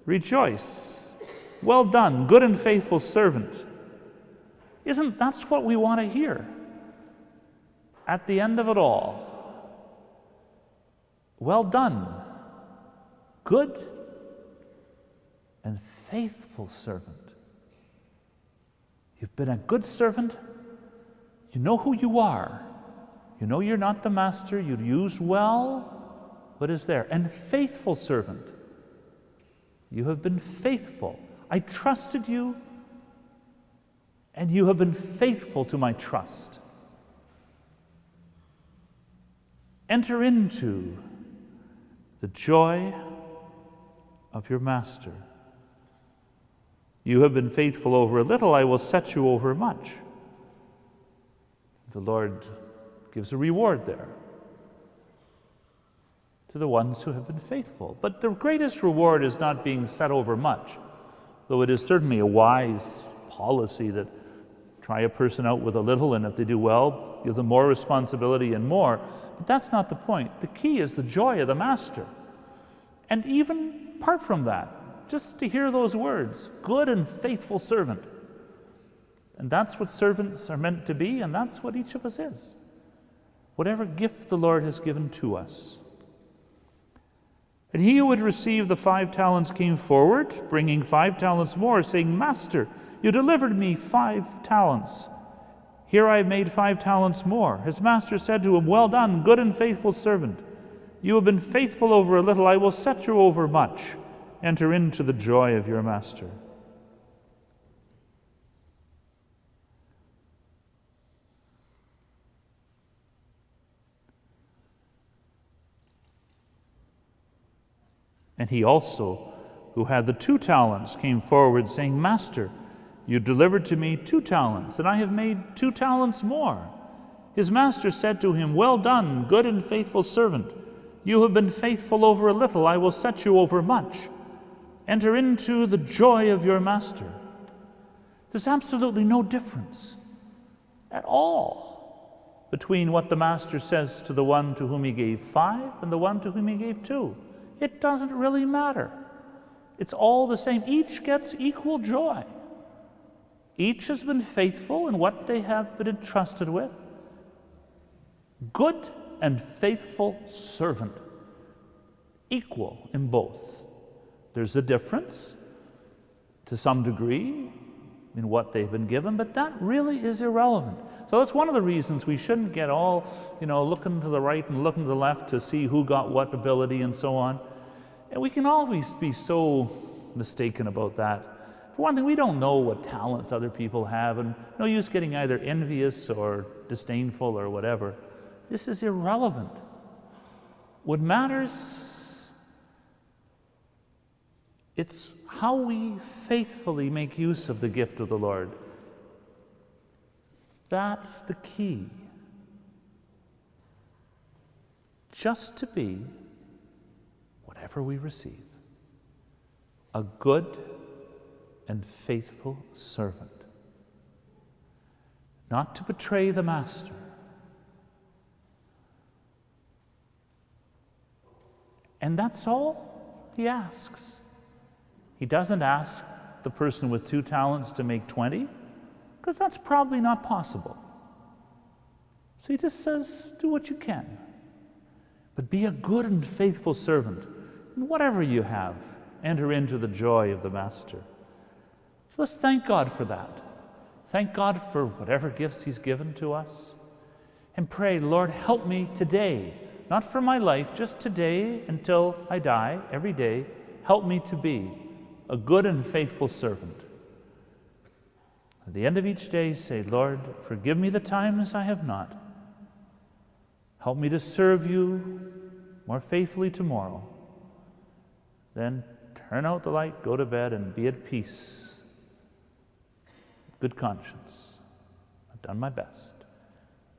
Rejoice. Well done, good and faithful servant. Isn't that's what we want to hear? At the end of it all, well done, good and faithful servant. You've been a good servant. You know who you are. You know you're not the master. You use well what is there. And faithful servant. You have been faithful. I trusted you, and you have been faithful to my trust. Enter into the joy of your master. You have been faithful over a little, I will set you over much. The Lord gives a reward there to the ones who have been faithful. But the greatest reward is not being set over much, though it is certainly a wise policy that try a person out with a little, and if they do well, give them more responsibility and more. But that's not the point. The key is the joy of the master. And even apart from that, just to hear those words, good and faithful servant. And that's what servants are meant to be, and that's what each of us is. Whatever gift the Lord has given to us. And he who had received the 5 talents came forward, bringing 5 talents more, saying, Master, you delivered me 5 talents. Here I have made 5 talents more. His master said to him, Well done, good and faithful servant. You have been faithful over a little, I will set you over much. Enter into the joy of your master. And he also, who had the 2 talents, came forward, saying, Master, you delivered to me 2 talents, and I have made 2 talents more. His master said to him, Well done, good and faithful servant. You have been faithful over a little, I will set you over much. Enter into the joy of your master. There's absolutely no difference at all between what the master says to the one to whom he gave 5 and the one to whom he gave 2. It doesn't really matter. It's all the same. Each gets equal joy. Each has been faithful in what they have been entrusted with. Good and faithful servant. Equal in both. There's a difference to some degree in what they've been given, but that really is irrelevant. So that's one of the reasons we shouldn't get all, looking to the right and looking to the left to see who got what ability and so on. And we can always be so mistaken about that. For one thing, we don't know what talents other people have, and no use getting either envious or disdainful or whatever. This is irrelevant. What matters, it's how we faithfully make use of the gift of the Lord. That's the key. Just to be whatever we receive, a good and faithful servant. Not to betray the master. And that's all he asks. He doesn't ask the person with 2 talents to make 20, because that's probably not possible. So he just says, do what you can. But be a good and faithful servant. And whatever you have, enter into the joy of the master. So let's thank God for that. Thank God for whatever gifts he's given to us. And pray, Lord, help me today, not for my life, just today until I die, every day, help me to be a good and faithful servant. At the end of each day, say, Lord, forgive me the times I have not. Help me to serve you more faithfully tomorrow. Then turn out the light, go to bed, and be at peace. Good conscience. I've done my best.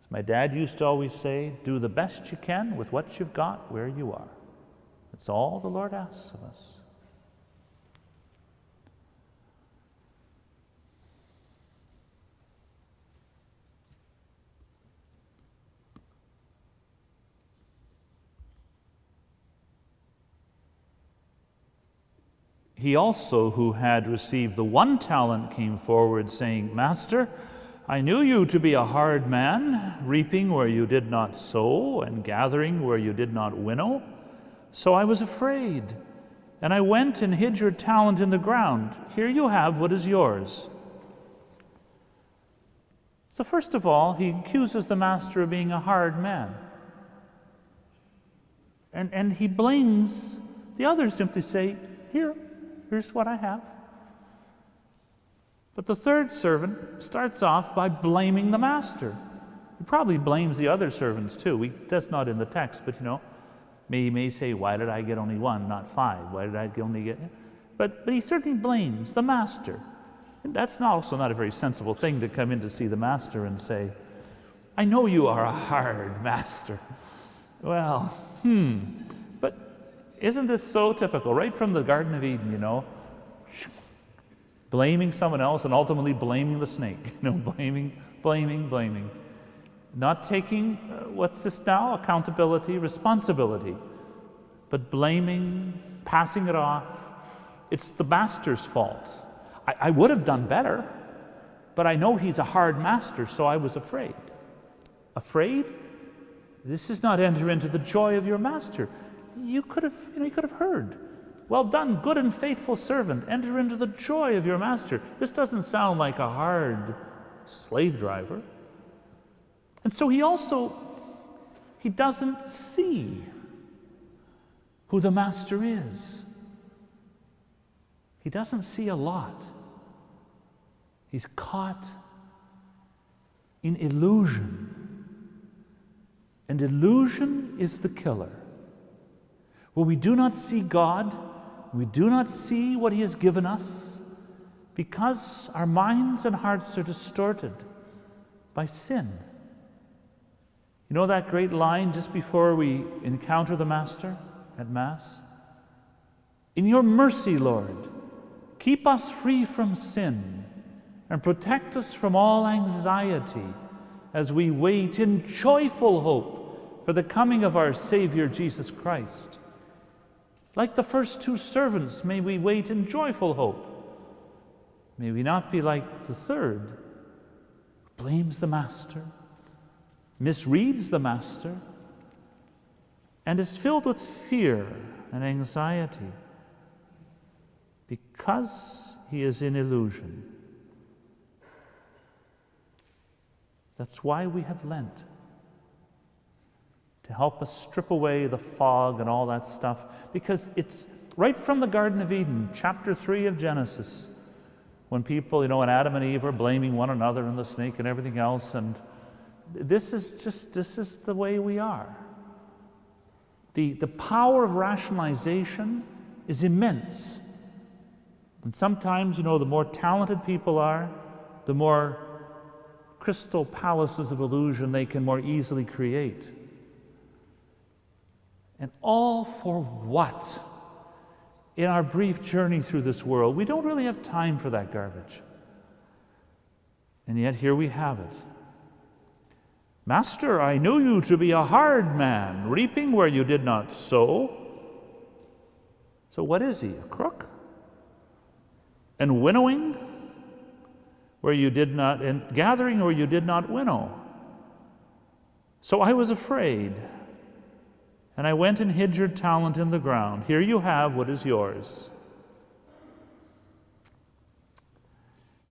As my dad used to always say, do the best you can with what you've got where you are. That's all the Lord asks of us. He also, who had received the 1 talent, came forward, saying, Master, I knew you to be a hard man, reaping where you did not sow, and gathering where you did not winnow. So I was afraid, and I went and hid your talent in the ground. Here you have what is yours. So first of all, he accuses the master of being a hard man. And he blames the others, simply say, here's what I have. But the third servant starts off by blaming the master. He probably blames the other servants too. That's not in the text, but he may say, why did I get only 1, not 5? Why did I only get... But he certainly blames the master. And that's also not a very sensible thing to come in to see the master and say, I know you are a hard master. Well, but isn't this so typical? Right from the Garden of Eden, blaming someone else and ultimately blaming the snake, blaming. Not taking, what's this now? Accountability, responsibility, but blaming, passing it off. It's the master's fault. I would have done better, but I know he's a hard master, so I was afraid. Afraid? This is not enter into the joy of your master. You could have heard. Well done, good and faithful servant. Enter into the joy of your master. This doesn't sound like a hard slave driver. And so he doesn't see who the master is. He doesn't see a lot. He's caught in illusion. And illusion is the killer. Where we do not see God, we do not see what He has given us, because our minds and hearts are distorted by sin. You know that great line just before we encounter the Master at Mass? In your mercy, Lord, keep us free from sin and protect us from all anxiety as we wait in joyful hope for the coming of our Savior Jesus Christ. Like the first 2 servants, may we wait in joyful hope. May we not be like the third, who blames the master, misreads the master, and is filled with fear and anxiety because he is in illusion. That's why we have Lent, to help us strip away the fog and all that stuff, because it's right from the Garden of Eden, chapter 3 of Genesis, when people, and Adam and Eve are blaming one another and the snake and everything else, and this is the way we are. The power of rationalization is immense. And sometimes, the more talented people are, the more crystal palaces of illusion they can more easily create. And all for what? In our brief journey through this world, we don't really have time for that garbage. And yet here we have it. Master, I knew you to be a hard man, reaping where you did not sow. So what is he, a crook? And winnowing where you did not, and gathering where you did not winnow. So I was afraid, and I went and hid your talent in the ground. Here you have what is yours.